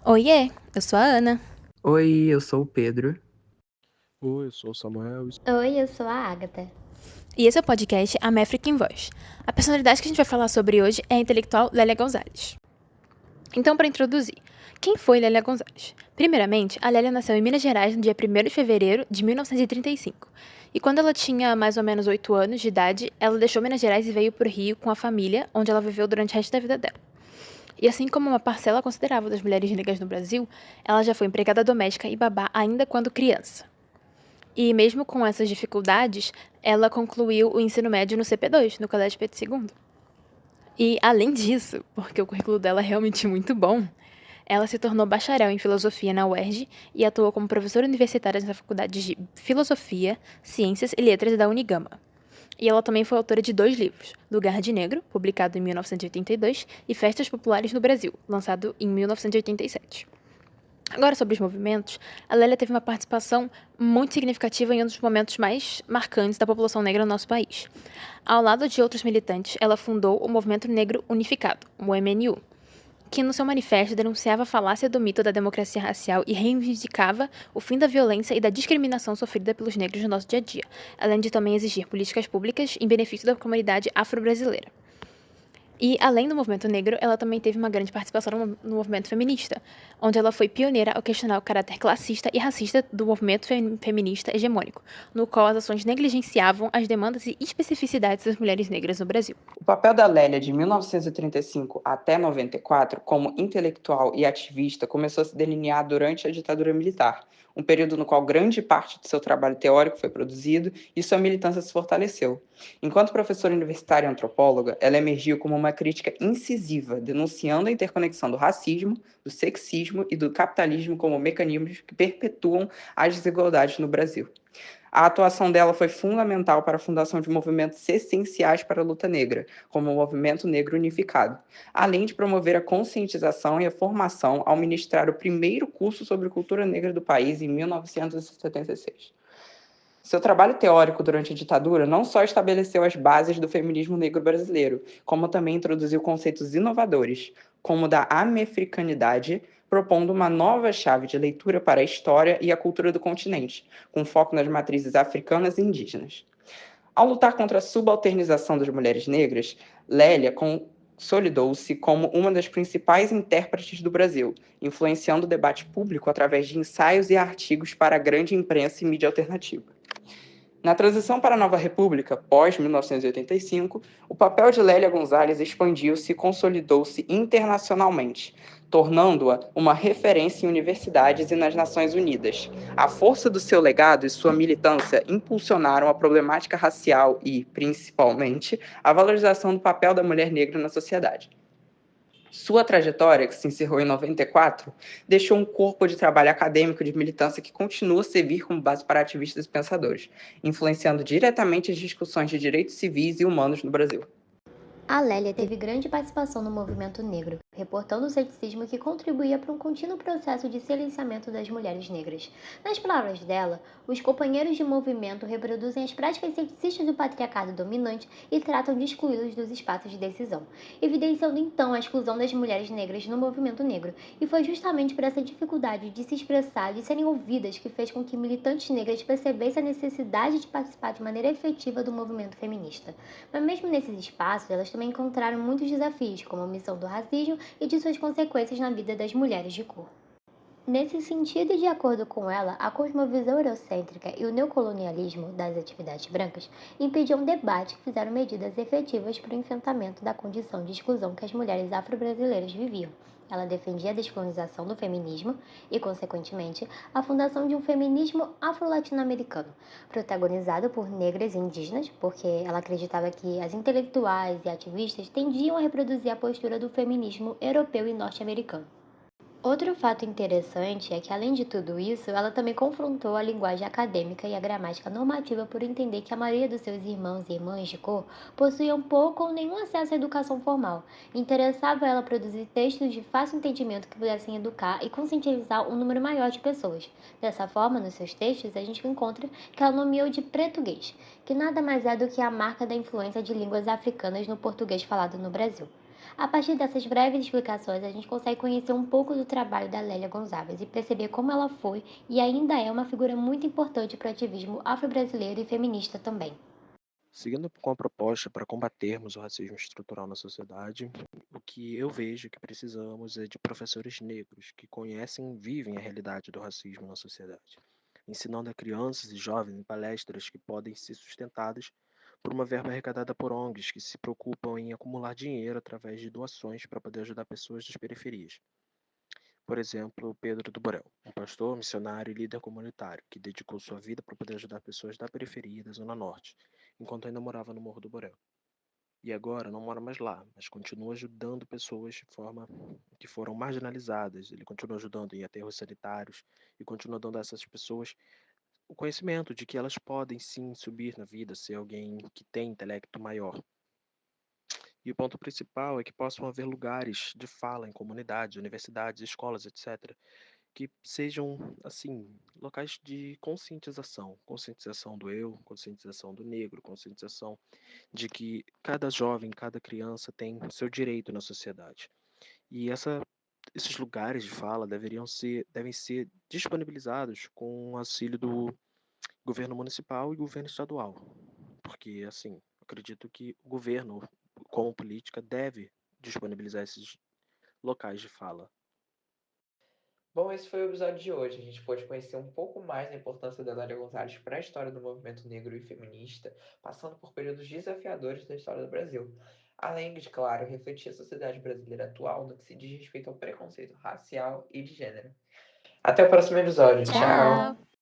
Oiê, eu sou a Ana. Oi, eu sou o Pedro. Oi, eu sou o Samuel. Oi, eu sou a Agatha. E esse é o podcast A Maverick em Voz. A personalidade que a gente vai falar sobre hoje é a intelectual Lélia Gonzalez. Então, para introduzir, quem foi Lélia Gonzalez? Primeiramente, a Lélia nasceu em Minas Gerais no dia 1º de fevereiro de 1935. E quando ela tinha mais ou menos 8 anos de idade, ela deixou Minas Gerais e veio para o Rio com a família, onde ela viveu durante o resto da vida dela. E assim como uma parcela considerável das mulheres negras no Brasil, ela já foi empregada doméstica e babá ainda quando criança. E mesmo com essas dificuldades, ela concluiu o ensino médio no CP2, no Colégio Pedro II. E além disso, porque o currículo dela é realmente muito bom, ela se tornou bacharel em filosofia na UERJ e atuou como professora universitária na Faculdade de Filosofia, Ciências e Letras da Unigama. E ela também foi autora de 2 livros, Lugar de Negro, publicado em 1982, e Festas Populares no Brasil, lançado em 1987. Agora, sobre os movimentos, a Lélia teve uma participação muito significativa em um dos momentos mais marcantes da população negra no nosso país. Ao lado de outros militantes, ela fundou o Movimento Negro Unificado, o MNU, que no seu manifesto denunciava a falácia do mito da democracia racial e reivindicava o fim da violência e da discriminação sofrida pelos negros no nosso dia a dia, além de também exigir políticas públicas em benefício da comunidade afro-brasileira. E, além do movimento negro, ela também teve uma grande participação no movimento feminista, onde ela foi pioneira ao questionar o caráter classista e racista do movimento feminista hegemônico, no qual as ações negligenciavam as demandas e especificidades das mulheres negras no Brasil. O papel da Lélia de 1935 até 94 como intelectual e ativista começou a se delinear durante a ditadura militar, um período no qual grande parte de seu trabalho teórico foi produzido e sua militância se fortaleceu. Enquanto professora universitária e antropóloga, ela emergiu como uma crítica incisiva, denunciando a interconexão do racismo, do sexismo e do capitalismo como mecanismos que perpetuam as desigualdades no Brasil. A atuação dela foi fundamental para a fundação de movimentos essenciais para a luta negra, como o Movimento Negro Unificado, além de promover a conscientização e a formação ao ministrar o primeiro curso sobre cultura negra do país em 1976. Seu trabalho teórico durante a ditadura não só estabeleceu as bases do feminismo negro brasileiro, como também introduziu conceitos inovadores, como o da amefricanidade, propondo uma nova chave de leitura para a história e a cultura do continente, com foco nas matrizes africanas e indígenas. Ao lutar contra a subalternização das mulheres negras, Lélia consolidou-se como uma das principais intérpretes do Brasil, influenciando o debate público através de ensaios e artigos para a grande imprensa e mídia alternativa. Na transição para a nova república, pós-1985, o papel de Lélia Gonzalez expandiu-se e consolidou-se internacionalmente, tornando-a uma referência em universidades e nas Nações Unidas. A força do seu legado e sua militância impulsionaram a problemática racial e, principalmente, a valorização do papel da mulher negra na sociedade. Sua trajetória, que se encerrou em 94, deixou um corpo de trabalho acadêmico de militância que continua a servir como base para ativistas e pensadores, influenciando diretamente as discussões de direitos civis e humanos no Brasil. A Lélia teve grande participação no movimento negro, reportando o ceticismo que contribuía para um contínuo processo de silenciamento das mulheres negras. Nas palavras dela, os companheiros de movimento reproduzem as práticas ceticistas do patriarcado dominante e tratam de excluí-los dos espaços de decisão, evidenciando então a exclusão das mulheres negras no movimento negro. E foi justamente por essa dificuldade de se expressar, de serem ouvidas, que fez com que militantes negras percebessem a necessidade de participar de maneira efetiva do movimento feminista. Mas mesmo nesses espaços, elas também encontraram muitos desafios, como a omissão do racismo e de suas consequências na vida das mulheres de cor. Nesse sentido e de acordo com ela, a cosmovisão eurocêntrica e o neocolonialismo das atividades brancas impediam debate que fizeram medidas efetivas para o enfrentamento da condição de exclusão que as mulheres afro-brasileiras viviam. Ela defendia a descolonização do feminismo e, consequentemente, a fundação de um feminismo afro-latino-americano, protagonizado por negras e indígenas, porque ela acreditava que as intelectuais e ativistas tendiam a reproduzir a postura do feminismo europeu e norte-americano. Outro fato interessante é que, além de tudo isso, ela também confrontou a linguagem acadêmica e a gramática normativa por entender que a maioria dos seus irmãos e irmãs de cor possuíam pouco ou nenhum acesso à educação formal. Interessava ela produzir textos de fácil entendimento que pudessem educar e conscientizar um número maior de pessoas. Dessa forma, nos seus textos, a gente encontra que ela nomeou de português, que nada mais é do que a marca da influência de línguas africanas no português falado no Brasil. A partir dessas breves explicações, a gente consegue conhecer um pouco do trabalho da Lélia Gonçalves e perceber como ela foi e ainda é uma figura muito importante para o ativismo afro-brasileiro e feminista também. Seguindo com a proposta para combatermos o racismo estrutural na sociedade, o que eu vejo que precisamos é de professores negros que conhecem e vivem a realidade do racismo na sociedade, ensinando a crianças e jovens em palestras que podem ser sustentadas por uma verba arrecadada por ONGs que se preocupam em acumular dinheiro através de doações para poder ajudar pessoas das periferias. Por exemplo, Pedro do Borel, um pastor, missionário e líder comunitário que dedicou sua vida para poder ajudar pessoas da periferia e da Zona Norte, enquanto ainda morava no Morro do Borel. E agora não mora mais lá, mas continua ajudando pessoas de forma que foram marginalizadas. Ele continua ajudando em aterros sanitários e continua dando a essas pessoas o conhecimento de que elas podem sim subir na vida, ser alguém que tem intelecto maior. E o ponto principal é que possam haver lugares de fala em comunidades, universidades, escolas, etc., que sejam, assim, locais de conscientização, conscientização do eu, conscientização do negro, conscientização de que cada jovem, cada criança tem seu direito na sociedade. E esses lugares de fala devem ser disponibilizados com o auxílio do governo municipal e governo estadual, porque, assim, acredito que o governo, como política, deve disponibilizar esses locais de fala. Bom, esse foi o episódio de hoje. A gente pôde conhecer um pouco mais da importância da Lélia Gonzalez para a história do movimento negro e feminista, passando por períodos desafiadores da história do Brasil. Além de, claro, refletir a sociedade brasileira atual no que se diz respeito ao preconceito racial e de gênero. Até o próximo episódio. Tchau! Tchau! Tchau!